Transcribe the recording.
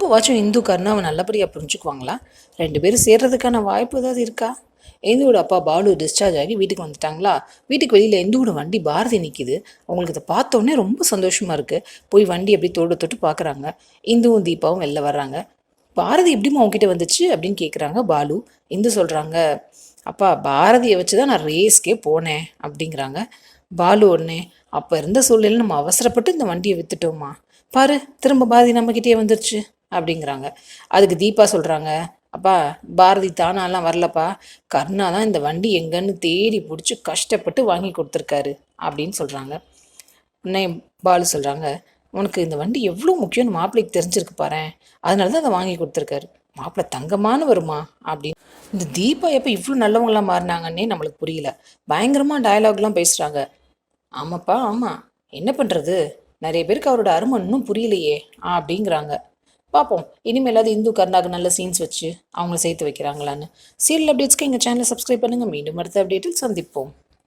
இப்போவாச்சும் இந்து கருணாவை நல்லபடியாக புரிஞ்சுக்குவாங்களா? 2 பேரும் சேர்றதுக்கான வாய்ப்பு ஏதாவது இருக்கா? இந்துவோட அப்பா பாலு டிஸ்சார்ஜ் ஆகி வீட்டுக்கு வந்துட்டாங்களா? வீட்டுக்கு வெளியில் இந்துவோட வண்டி பாரதி நிற்கிது. அவங்களுக்கு இதை பார்த்தோன்னே ரொம்ப சந்தோஷமாக இருக்குது. போய் வண்டி எப்படி தொட்டு தொட்டு பார்க்குறாங்க. இந்துவும் தீபாவும் வெளில வர்றாங்க. பாரதி எப்படிமா உங்ககிட்ட வந்துச்சு அப்படின்னு கேட்குறாங்க பாலு. இந்து சொல்கிறாங்க, அப்பா பாரதியை வச்சு தான் நான் ரேஸ்க்கே போனேன் அப்படிங்கிறாங்க. பாலு உடனே, அப்போ இருந்த சூழ்நிலை நம்ம அவசரப்பட்டு இந்த வண்டியை விற்றுட்டோமா, பாரு திரும்ப பாரதி நம்மக்கிட்டே வந்துருச்சு அப்படிங்கிறாங்க. அதுக்கு தீபா சொல்கிறாங்க, அப்பா பாரதி தானாலாம் வரலப்பா, கர்ணா தான் இந்த வண்டி எங்கன்னு தேடி பிடிச்சி கஷ்டப்பட்டு வாங்கி கொடுத்துருக்காரு அப்படின்னு சொல்கிறாங்க. உடனே பாலு சொல்கிறாங்க, உனக்கு இந்த வண்டி எவ்வளோ முக்கியம்னு மாப்பிள்ளைக்கு தெரிஞ்சிருக்கு பாரு, அதனால தான் அதை வாங்கி கொடுத்துருக்காரு. மாப்பிள்ளை தங்கமான வருமா அப்படின்னு. இந்த தீபா எப்போ இவ்வளோ நல்லவங்களாம் மாறினாங்கன்னே நம்மளுக்கு புரியல. பயங்கரமாக டயலாக்லாம் பேசுகிறாங்க. ஆமாப்பா ஆமாம், என்ன பண்ணுறது, நிறைய பேருக்கு அவரோட அருமை இன்னும் புரியலையே அப்படிங்கிறாங்க. பார்ப்போம் இனிமேலாவது இந்து கர்ணாவுக்கு நல்ல சீன்ஸ் வச்சு அவங்கள சேர்த்து வைக்கிறாங்களான்னு. சீரியல் அப்டேட்ஸ்க்கு எங்கள் சேனலை சப்ஸ்கிரைப் பண்ணுங்கள். மீண்டும் அடுத்த அப்டேட்டில் சந்திப்போம்.